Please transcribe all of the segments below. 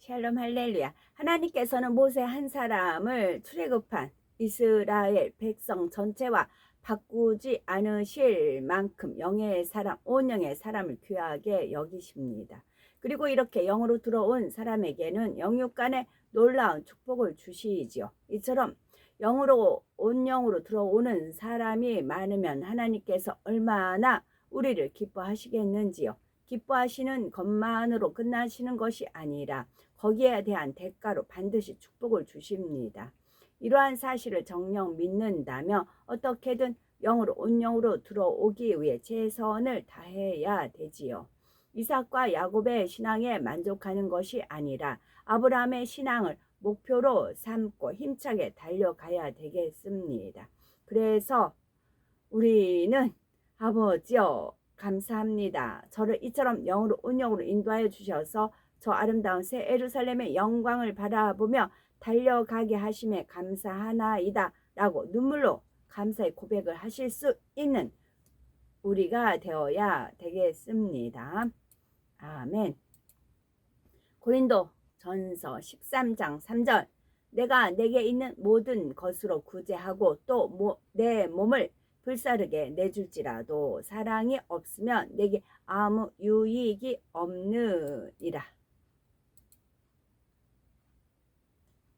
샬롬 할렐루야. 하나님께서는 모세 한 사람을 출애굽한 이스라엘 백성 전체와 바꾸지 않으실 만큼 영의 사람, 온 영의 사람을 귀하게 여기십니다. 그리고 이렇게 영으로 들어온 사람에게는 영육 간의 놀라운 축복을 주시지요. 이처럼 영으로 온 영으로 들어오는 사람이 많으면 하나님께서 얼마나 우리를 기뻐하시겠는지요. 기뻐하시는 것만으로 끝나시는 것이 아니라 거기에 대한 대가로 반드시 축복을 주십니다. 이러한 사실을 정녕 믿는다면 어떻게든 영으로 온 영으로 들어오기 위해 최선을 다해야 되지요. 이삭과 야곱의 신앙에 만족하는 것이 아니라 아브라함의 신앙을 목표로 삼고 힘차게 달려가야 되겠습니다. 그래서 우리는 아버지여 감사합니다. 저를 이처럼 영으로 온 영으로 인도하여 주셔서 저 아름다운 새 예루살렘의 영광을 바라보며 달려가게 하심에 감사하나이다 라고 눈물로 감사의 고백을 하실 수 있는 우리가 되어야 되겠습니다. 아멘. 고린도 전서 13장 3절 내가 내게 있는 모든 것으로 구제하고 또 내 몸을 불사르게 내줄지라도 사랑이 없으면 내게 아무 유익이 없느니라.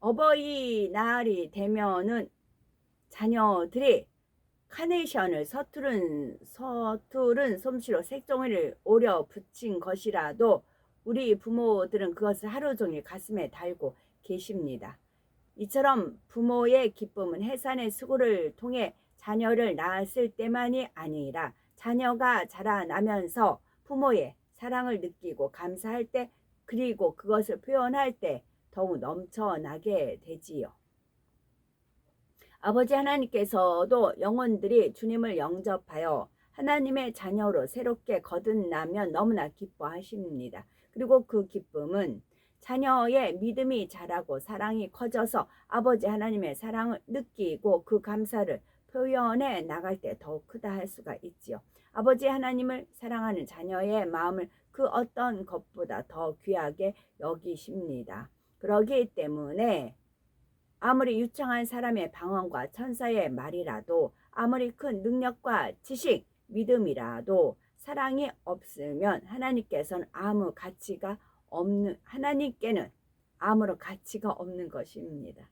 어버이날이 되면은 자녀들이 카네이션을 서투른 솜씨로 색종이를 오려 붙인 것이라도 우리 부모들은 그것을 하루 종일 가슴에 달고 계십니다. 이처럼 부모의 기쁨은 해산의 수고를 통해 자녀를 낳았을 때만이 아니라 자녀가 자라나면서 부모의 사랑을 느끼고 감사할 때 그리고 그것을 표현할 때 더욱 넘쳐나게 되지요. 아버지 하나님께서도 영혼들이 주님을 영접하여 하나님의 자녀로 새롭게 거듭나면 너무나 기뻐하십니다. 그리고 그 기쁨은 자녀의 믿음이 자라고 사랑이 커져서 아버지 하나님의 사랑을 느끼고 그 감사를 표현해 나갈 때 더욱 크다 할 수가 있지요. 아버지 하나님을 사랑하는 자녀의 마음을 그 어떤 것보다 더 귀하게 여기십니다. 그러기 때문에 아무리 유창한 사람의 방언과 천사의 말이라도 아무리 큰 능력과 지식, 믿음이라도 사랑이 없으면 하나님께서는 하나님께는 아무런 가치가 없는 것입니다.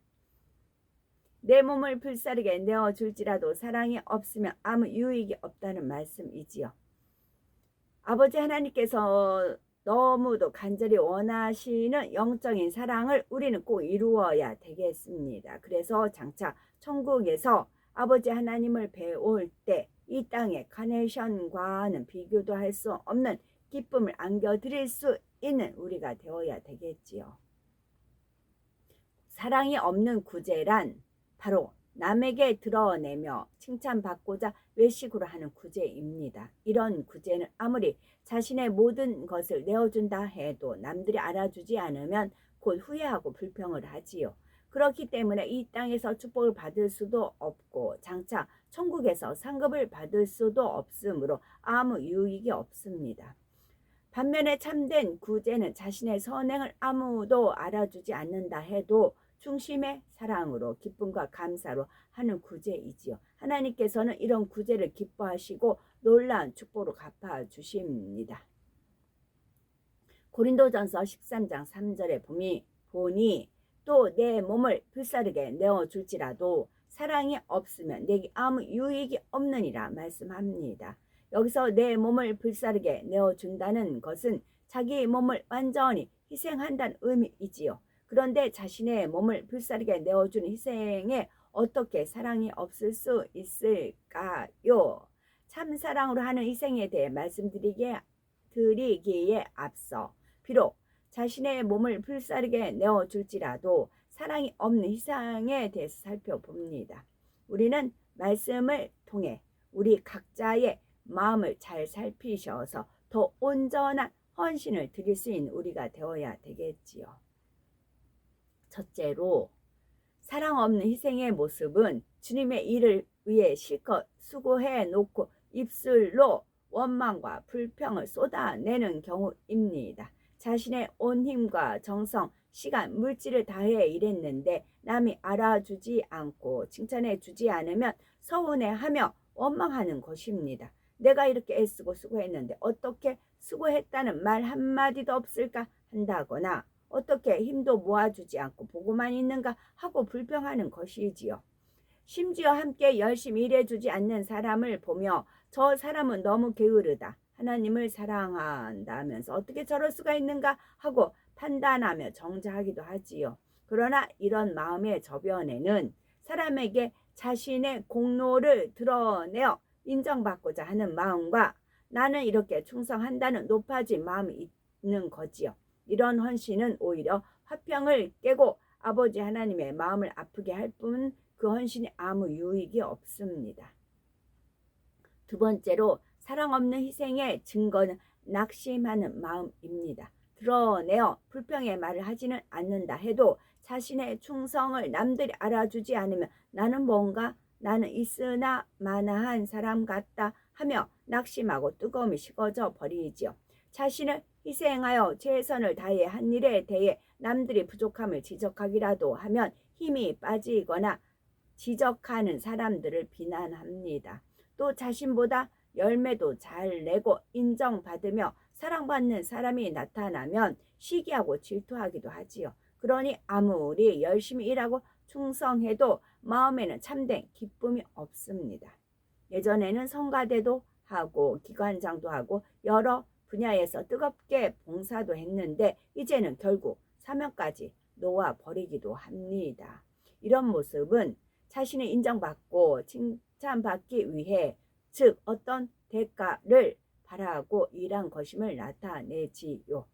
내 몸을 불사르게 내어줄지라도 사랑이 없으면 아무 유익이 없다는 말씀이지요. 아버지 하나님께서 너무도 간절히 원하시는 영적인 사랑을 우리는 꼭 이루어야 되겠습니다. 그래서 장차 천국에서 아버지 하나님을 배울 때 이 땅의 카네이션과는 비교도 할 수 없는 기쁨을 안겨드릴 수 있는 우리가 되어야 되겠지요. 사랑이 없는 구제란 바로 남에게 드러내며 칭찬받고자 외식으로 하는 구제입니다. 이런 구제는 아무리 자신의 모든 것을 내어준다 해도 남들이 알아주지 않으면 곧 후회하고 불평을 하지요. 그렇기 때문에 이 땅에서 축복을 받을 수도 없고 장차 천국에서 상급을 받을 수도 없으므로 아무 유익이 없습니다. 반면에 참된 구제는 자신의 선행을 아무도 알아주지 않는다 해도 중심의 사랑으로 기쁨과 감사로 하는 구제이지요. 하나님께서는 이런 구제를 기뻐하시고 놀라운 축복으로 갚아주십니다. 고린도전서 13장 3절에 보니 또 내 몸을 불사르게 내어줄지라도 사랑이 없으면 내게 아무 유익이 없느니라 말씀합니다. 여기서 내 몸을 불사르게 내어준다는 것은 자기 몸을 완전히 희생한다는 의미이지요. 그런데 자신의 몸을 불사르게 내어주는 희생에 어떻게 사랑이 없을 수 있을까요? 참사랑으로 하는 희생에 대해 말씀드리기에 앞서 비록 자신의 몸을 불사르게 내어줄지라도 사랑이 없는 희생에 대해서 살펴봅니다. 우리는 말씀을 통해 우리 각자의 마음을 잘 살피셔서 더 온전한 헌신을 드릴 수 있는 우리가 되어야 되겠지요. 첫째로 사랑 없는 희생의 모습은 주님의 일을 위해 실컷 수고해 놓고 입술로 원망과 불평을 쏟아내는 경우입니다. 자신의 온 힘과 정성, 시간, 물질을 다해 일했는데 남이 알아주지 않고 칭찬해 주지 않으면 서운해하며 원망하는 것입니다. 내가 이렇게 애쓰고 수고했는데 어떻게 수고했다는 말 한마디도 없을까 한다거나 어떻게 힘도 모아주지 않고 보고만 있는가 하고 불평하는 것이지요. 심지어 함께 열심히 일해주지 않는 사람을 보며 저 사람은 너무 게으르다. 하나님을 사랑한다면서 어떻게 저럴 수가 있는가 하고 판단하며 정죄하기도 하지요. 그러나 이런 마음의 저변에는 사람에게 자신의 공로를 드러내어 인정받고자 하는 마음과 나는 이렇게 충성한다는 높아진 마음이 있는 거지요. 이런 헌신은 오히려 화평을 깨고 아버지 하나님의 마음을 아프게 할 뿐 그 헌신이 아무 유익이 없습니다. 두 번째로 사랑 없는 희생의 증거는 낙심하는 마음입니다. 드러내어 불평의 말을 하지는 않는다 해도 자신의 충성을 남들이 알아주지 않으면 나는 있으나 마나한 사람 같다 하며 낙심하고 뜨거움이 식어져 버리지요. 자신을 희생하여 최선을 다해 한 일에 대해 남들이 부족함을 지적하기라도 하면 힘이 빠지거나 지적하는 사람들을 비난합니다. 또 자신보다 열매도 잘 내고 인정받으며 사랑받는 사람이 나타나면 시기하고 질투하기도 하지요. 그러니 아무리 열심히 일하고 충성해도 마음에는 참된 기쁨이 없습니다. 예전에는 성가대도 하고 기관장도 하고 여러 분야에서 뜨겁게 봉사도 했는데 이제는 결국 사명까지 놓아버리기도 합니다. 이런 모습은 자신이 인정받고 칭찬받기 위해 즉 어떤 대가를 바라고 일한 것임을 나타내지요.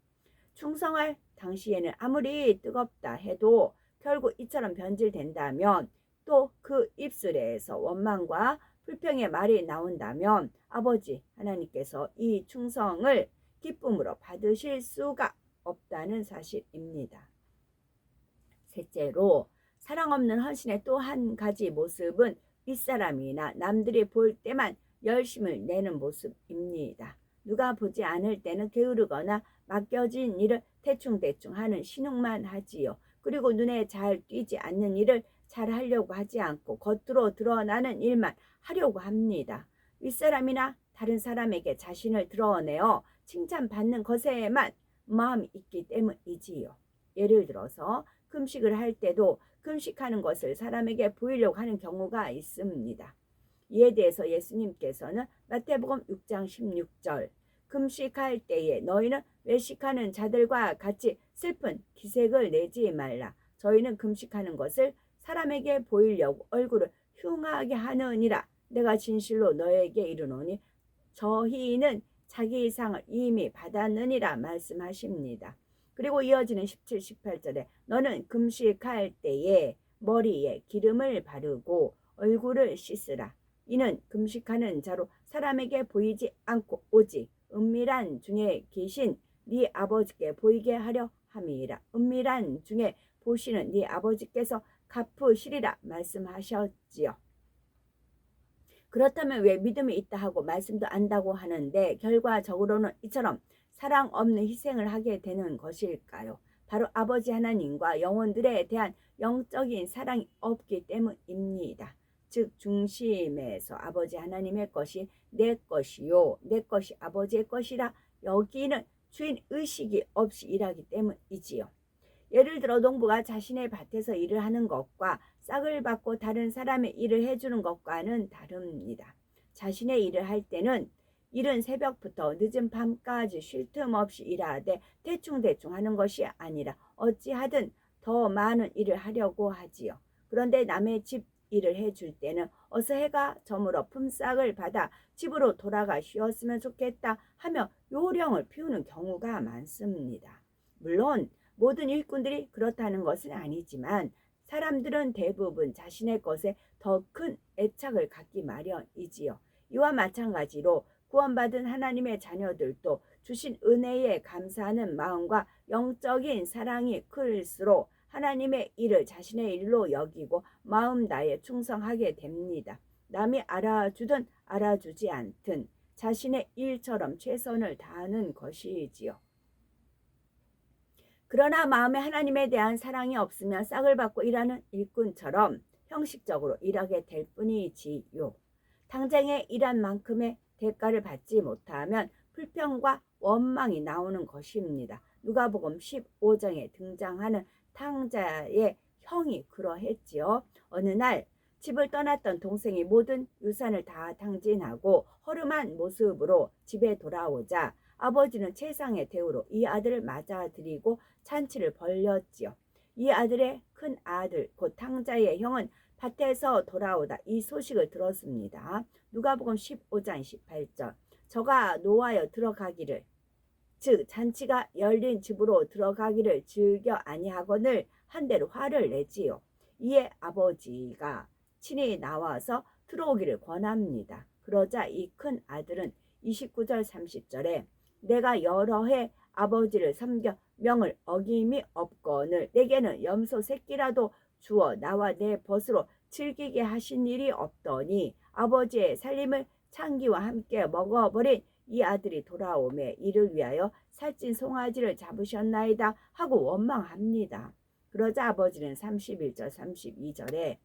충성할 당시에는 아무리 뜨겁다 해도 결국 이처럼 변질된다면 또 그 입술에서 원망과 불평의 말이 나온다면 아버지 하나님께서 이 충성을 기쁨으로 받으실 수가 없다는 사실입니다. 셋째로 사랑 없는 헌신의 또 한 가지 모습은 윗사람이나 남들이 볼 때만 열심을 내는 모습입니다. 누가 보지 않을 때는 게으르거나 맡겨진 일을 대충대충 하는 신용만 하지요. 그리고 눈에 잘 띄지 않는 일을 잘 하려고 하지 않고 겉으로 드러나는 일만 하려고 합니다. 윗사람이나 다른 사람에게 자신을 드러내어 칭찬받는 것에만 마음이 있기 때문이지요. 예를 들어서 금식을 할 때도 금식하는 것을 사람에게 보이려고 하는 경우가 있습니다. 이에 대해서 예수님께서는 마태복음 6장 16절 금식할 때에 너희는 외식하는 자들과 같이 슬픈 기색을 내지 말라. 저희는 금식하는 것을 사람에게 보이려고 얼굴을 흉하게 하느니라. 내가 진실로 너에게 이르노니 저희는 자기 상을 이미 받았느니라 말씀하십니다. 그리고 이어지는 17, 18절에 너는 금식할 때에 머리에 기름을 바르고 얼굴을 씻으라. 이는 금식하는 자로 사람에게 보이지 않고 오직 은밀한 중에 계신 네 아버지께 보이게 하려 함이라. 은밀한 중에 보시는 네 아버지께서 갚으시리라 말씀하셨지요. 그렇다면 왜 믿음이 있다 하고 말씀도 안다고 하는데 결과적으로는 이처럼 사랑 없는 희생을 하게 되는 것일까요? 바로 아버지 하나님과 영혼들에 대한 영적인 사랑이 없기 때문입니다. 즉 중심에서 아버지 하나님의 것이 내 것이요 내 것이 아버지의 것이라 여기는 주인 의식이 없이 일하기 때문이지요. 예를 들어 농부가 자신의 밭에서 일을 하는 것과 싹을 받고 다른 사람의 일을 해주는 것과는 다릅니다. 자신의 일을 할 때는 이른 새벽부터 늦은 밤까지 쉴 틈 없이 일하되 대충대충 하는 것이 아니라 어찌하든 더 많은 일을 하려고 하지요. 그런데 남의 집 일을 해줄 때는 어서 해가 저물어 품삯을 받아 집으로 돌아가 쉬었으면 좋겠다 하며 요령을 피우는 경우가 많습니다. 물론 모든 일꾼들이 그렇다는 것은 아니지만 사람들은 대부분 자신의 것에 더 큰 애착을 갖기 마련이지요. 이와 마찬가지로 구원받은 하나님의 자녀들도 주신 은혜에 감사하는 마음과 영적인 사랑이 클수록 하나님의 일을 자신의 일로 여기고 마음 다해 충성하게 됩니다. 남이 알아주든 알아주지 않든 자신의 일처럼 최선을 다하는 것이지요. 그러나 마음에 하나님에 대한 사랑이 없으면 싹을 받고 일하는 일꾼처럼 형식적으로 일하게 될 뿐이지요. 당장에 일한 만큼의 대가를 받지 못하면 불평과 원망이 나오는 것입니다. 누가복음 15장에 등장하는 탕자의 형이 그러했지요. 어느 날 집을 떠났던 동생이 모든 유산을 다 탕진하고 허름한 모습으로 집에 돌아오자 아버지는 최상의 대우로 이 아들을 맞아들이고 잔치를 벌였지요. 이 아들의 큰 아들 곧 탕자의 형은 밭에서 돌아오다 이 소식을 들었습니다. 누가복음 15장 18절 저가 노하여 들어가기를 즉 잔치가 열린 집으로 들어가기를 즐겨 아니하거늘 한대로 화를 내지요. 이에 아버지가 친히 나와서 들어오기를 권합니다. 그러자 이 큰 아들은 29절 30절에 내가 여러 해 아버지를 섬겨 명을 어김이 없거늘 내게는 염소 새끼라도 주어 나와 내 벗으로 즐기게 하신 일이 없더니 아버지의 살림을 창기와 함께 먹어버린 이 아들이 돌아오매 이를 위하여 살찐 송아지를 잡으셨나이다 하고 원망합니다. 그러자 아버지는 31절 32절에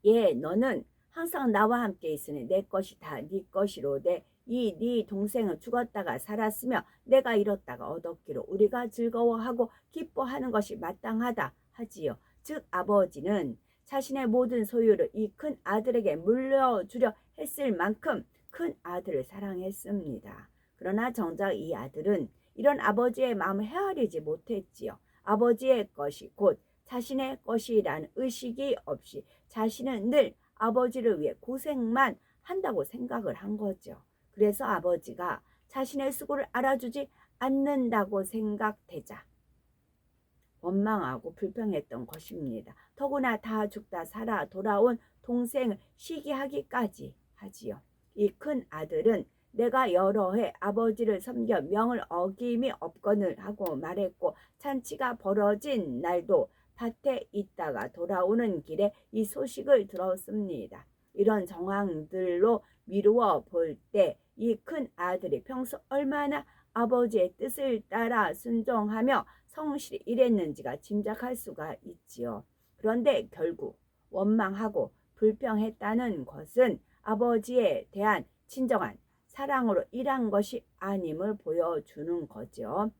예 너는 항상 나와 함께 있으니 내 것이 다 네 것이로되 이 네 동생은 죽었다가 살았으며 내가 잃었다가 얻었기로 우리가 즐거워하고 기뻐하는 것이 마땅하다 하지요. 즉 아버지는 자신의 모든 소유를 이 큰 아들에게 물려주려 했을 만큼 큰 아들을 사랑했습니다. 그러나 정작 이 아들은 이런 아버지의 마음을 헤아리지 못했지요. 아버지의 것이 곧 자신의 것이라는 의식이 없이 자신은 늘 아버지를 위해 고생만 한다고 생각을 한 거죠. 그래서 아버지가 자신의 수고를 알아주지 않는다고 생각되자 원망하고 불평했던 것입니다. 더구나 다 죽다 살아 돌아온 동생을 시기하기까지 하지요. 이 큰 아들은 내가 여러 해 아버지를 섬겨 명을 어김이 없거늘 하고 말했고 잔치가 벌어진 날도 밭에 있다가 돌아오는 길에 이 소식을 들었습니다. 이런 정황들로 미루어 볼 때 이 큰 아들이 평소 얼마나 아버지의 뜻을 따라 순종하며 성실히 일했는지가 짐작할 수가 있지요. 그런데 결국 원망하고 불평했다는 것은 아버지에 대한 진정한 사랑으로 일한 것이 아님을 보여주는 거죠.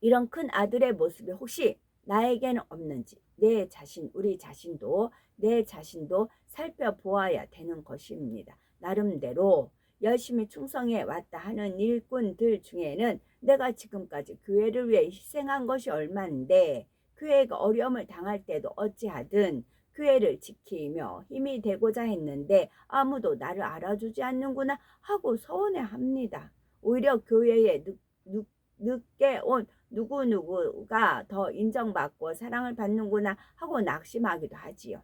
이런 큰 아들의 모습이 혹시 나에게는 없는지 우리 자신도 내 자신도 살펴보아야 되는 것입니다. 나름대로 열심히 충성해 왔다 하는 일꾼들 중에는 내가 지금까지 교회를 위해 희생한 것이 얼만데 교회가 어려움을 당할 때도 어찌하든 교회를 지키며 힘이 되고자 했는데 아무도 나를 알아주지 않는구나 하고 서운해합니다. 오히려 교회에 늦게 온 누구누구가 더 인정받고 사랑을 받는구나 하고 낙심하기도 하지요.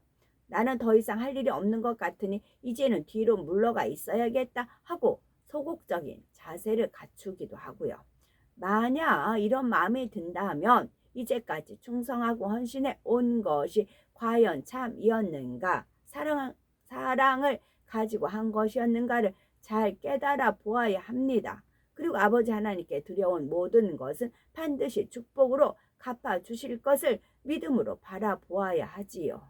나는 더 이상 할 일이 없는 것 같으니 이제는 뒤로 물러가 있어야겠다 하고 소극적인 자세를 갖추기도 하고요. 만약 이런 마음이 든다면 이제까지 충성하고 헌신해 온 것이 과연 참이었는가, 사랑을 가지고 한 것이었는가를 잘 깨달아 보아야 합니다. 그리고 아버지 하나님께 드려온 모든 것은 반드시 축복으로 갚아주실 것을 믿음으로 바라보아야 하지요.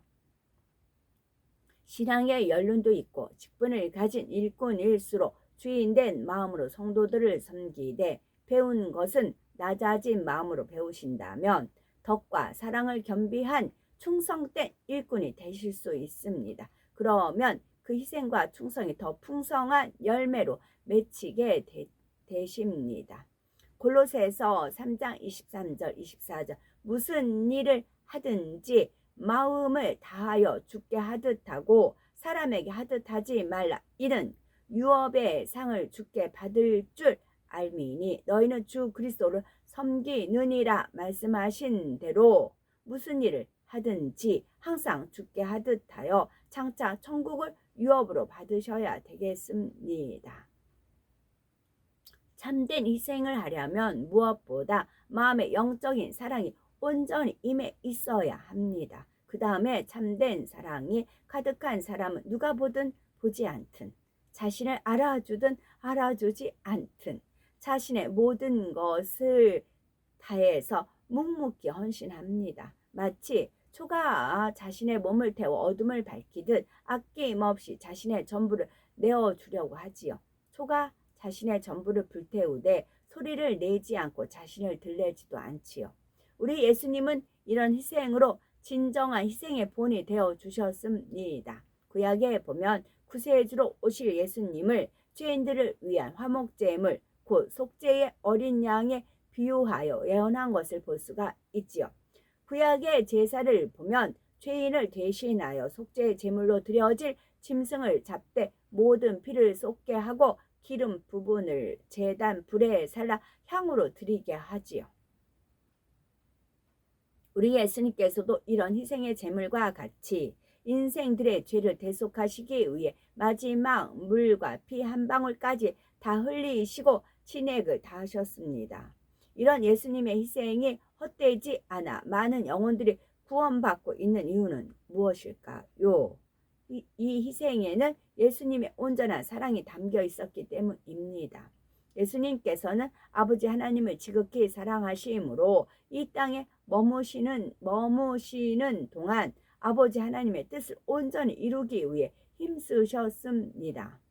신앙의 연륜도 있고 직분을 가진 일꾼일수록 주인된 마음으로 성도들을 섬기되 배운 것은 낮아진 마음으로 배우신다면 덕과 사랑을 겸비한 충성된 일꾼이 되실 수 있습니다. 그러면 그 희생과 충성이 더 풍성한 열매로 맺히게 되십니다. 골로새서 3장 23절 24절 무슨 일을 하든지 마음을 다하여 주께 하듯 하고 사람에게 하듯 하지 말라. 이는 유업의 상을 주께 받을 줄 알미니 너희는 주 그리스도를 섬기느니라 말씀하신 대로 무슨 일을 하든지 항상 주께 하듯 하여 장차 천국을 유업으로 받으셔야 되겠습니다. 참된 희생을 하려면 무엇보다 마음의 영적인 사랑이 온전히 임해 있어야 합니다. 그 다음에 참된 사랑이 가득한 사람은 누가 보든 보지 않든 자신을 알아주든 알아주지 않든 자신의 모든 것을 다해서 묵묵히 헌신합니다. 마치 초가 자신의 몸을 태워 어둠을 밝히듯 아낌없이 자신의 전부를 내어주려고 하지요. 초가 자신의 전부를 불태우되 소리를 내지 않고 자신을 들내지도 않지요. 우리 예수님은 이런 희생으로 진정한 희생의 본이 되어 주셨습니다. 구약에 보면 구세주로 오실 예수님을 죄인들을 위한 화목제물 곧 속죄의 어린 양에 비유하여 예언한 것을 볼 수가 있지요. 구약의 제사를 보면 죄인을 대신하여 속죄의 제물로 드려질 짐승을 잡되 모든 피를 쏟게 하고 기름 부분을 제단 불에 살라 향으로 드리게 하지요. 우리 예수님께서도 이런 희생의 제물과 같이 인생들의 죄를 대속하시기 위해 마지막 물과 피 한 방울까지 다 흘리시고 진액을 다하셨습니다. 이런 예수님의 희생이 헛되지 않아 많은 영혼들이 구원받고 있는 이유는 무엇일까요? 이 희생에는 예수님의 온전한 사랑이 담겨 있었기 때문입니다. 예수님께서는 아버지 하나님을 지극히 사랑하심으로 이 땅에 머무시는 동안 아버지 하나님의 뜻을 온전히 이루기 위해 힘쓰셨습니다.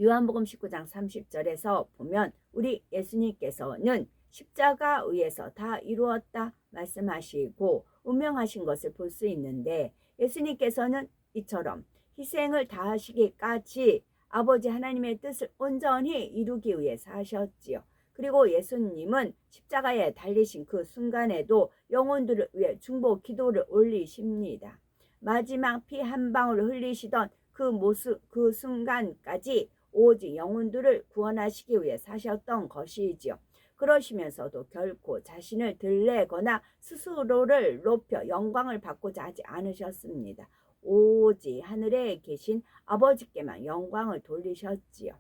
요한복음 19장 30절에서 보면 우리 예수님께서는 십자가 위에서 다 이루었다 말씀하시고 운명하신 것을 볼 수 있는데, 예수님께서는 이처럼 희생을 다하시기까지 아버지 하나님의 뜻을 온전히 이루기 위해 사셨지요. 그리고 예수님은 십자가에 달리신 그 순간에도 영혼들을 위해 중보 기도를 올리십니다. 마지막 피 한 방울을 흘리시던 그 순간까지 오직 영혼들을 구원하시기 위해 사셨던 것이지요. 그러시면서도 결코 자신을 들내거나 스스로를 높여 영광을 받고자 하지 않으셨습니다. 오직 하늘에 계신 아버지께만 영광을 돌리셨지요.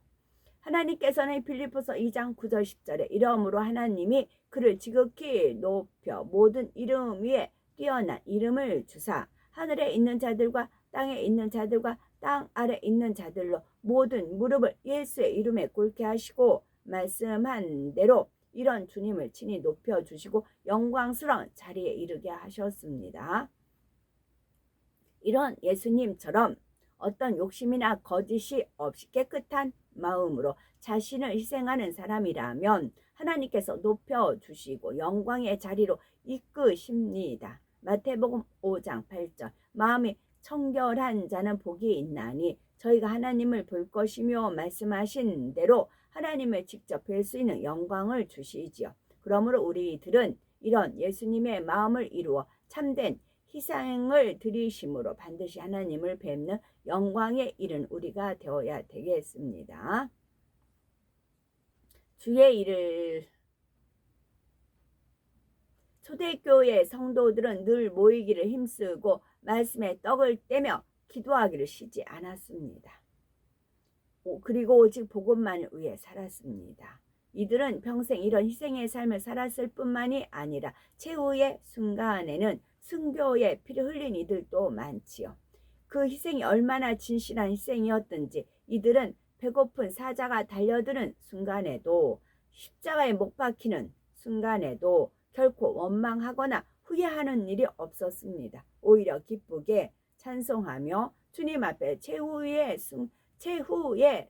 하나님께서는 빌립보서 2장 9절 10절에 이러므로 하나님이 그를 지극히 높여 모든 이름 위에 뛰어난 이름을 주사 하늘에 있는 자들과 땅에 있는 자들과 땅 아래 있는 자들로 모든 무릎을 예수의 이름에 꿇게 하시고 말씀한 대로 이런 주님을 친히 높여주시고 영광스러운 자리에 이르게 하셨습니다. 이런 예수님처럼 어떤 욕심이나 거짓이 없이 깨끗한 마음으로 자신을 희생하는 사람이라면 하나님께서 높여주시고 영광의 자리로 이끄십니다. 마태복음 5장 8절 마음이 청결한 자는 복이 있나니 저희가 하나님을 볼 것이며 말씀하신 대로 하나님을 직접 뵐 수 있는 영광을 주시지요. 그러므로 우리들은 이런 예수님의 마음을 이루어 참된 희생을 드리심으로 반드시 하나님을 뵙는 영광에 이른 우리가 되어야 되겠습니다. 주의 일을 초대교회 성도들은 늘 모이기를 힘쓰고 말씀에 떡을 떼며 기도하기를 쉬지 않았습니다. 그리고 오직 복음만을 위해 살았습니다. 이들은 평생 이런 희생의 삶을 살았을 뿐만이 아니라 최후의 순간에는 순교의 피를 흘린 이들도 많지요. 그 희생이 얼마나 진실한 희생이었든지 이들은 배고픈 사자가 달려드는 순간에도 십자가에 못 박히는 순간에도 결코 원망하거나 후회하는 일이 없었습니다. 오히려 기쁘게 찬송하며 주님 앞에 최후의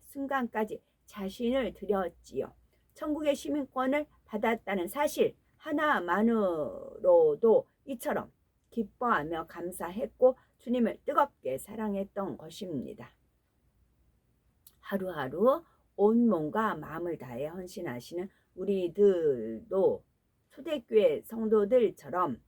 순간까지 자신을 드렸지요. 천국의 시민권을 받았다는 사실 하나만으로도 이처럼 기뻐하며 감사했고 주님을 뜨겁게 사랑했던 것입니다. 하루하루 온 몸과 마음을 다해 헌신하시는 우리들도 초대교회 성도들처럼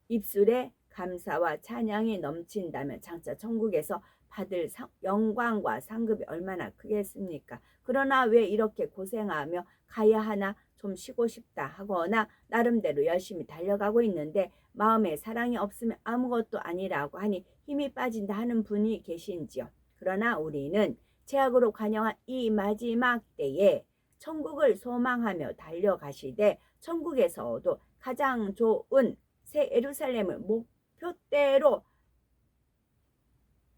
입술에 감사와 찬양이 넘친다면 장차 천국에서 받을 영광과 상급이 얼마나 크겠습니까? 그러나 왜 이렇게 고생하며 가야 하나, 좀 쉬고 싶다 하거나 나름대로 열심히 달려가고 있는데 마음에 사랑이 없으면 아무것도 아니라고 하니 힘이 빠진다 하는 분이 계신지요? 그러나 우리는 죄악으로 관영한 이 마지막 때에 천국을 소망하며 달려가시되 천국에서도 가장 좋은 새 예루살렘을 목표대로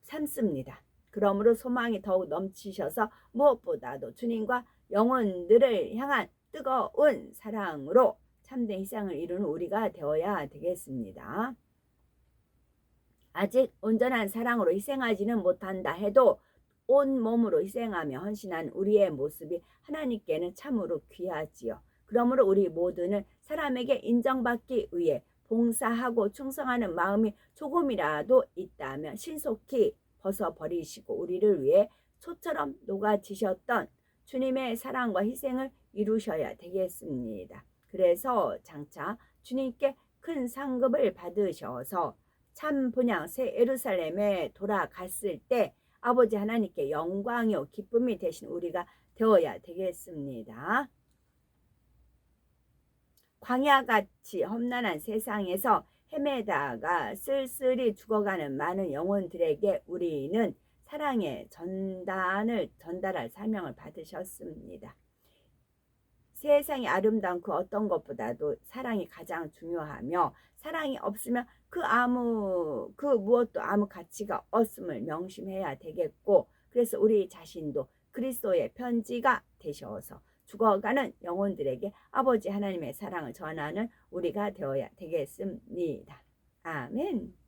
삼습니다. 그러므로 소망이 더욱 넘치셔서 무엇보다도 주님과 영혼들을 향한 뜨거운 사랑으로 참된 희생을 이루는 우리가 되어야 되겠습니다. 아직 온전한 사랑으로 희생하지는 못한다 해도 온 몸으로 희생하며 헌신한 우리의 모습이 하나님께는 참으로 귀하지요. 그러므로 우리 모두는 사람에게 인정받기 위해 봉사하고 충성하는 마음이 조금이라도 있다면 신속히 벗어버리시고 우리를 위해 소처럼 녹아지셨던 주님의 사랑과 희생을 이루셔야 되겠습니다. 그래서 장차 주님께 큰 상급을 받으셔서 참 본향 새 예루살렘에 돌아갔을 때 아버지 하나님께 영광이요 기쁨이 되신 우리가 되어야 되겠습니다. 광야같이 험난한 세상에서 헤매다가 쓸쓸히 죽어가는 많은 영혼들에게 우리는 사랑의 전달할 사명을 받으셨습니다. 세상이 아름다운 그 어떤 것보다도 사랑이 가장 중요하며 사랑이 없으면 그 무엇도 아무 가치가 없음을 명심해야 되겠고, 그래서 우리 자신도 그리스도의 편지가 되셔서 죽어가는 영혼들에게 아버지 하나님의 사랑을 전하는 우리가 되어야 되겠습니다. 아멘.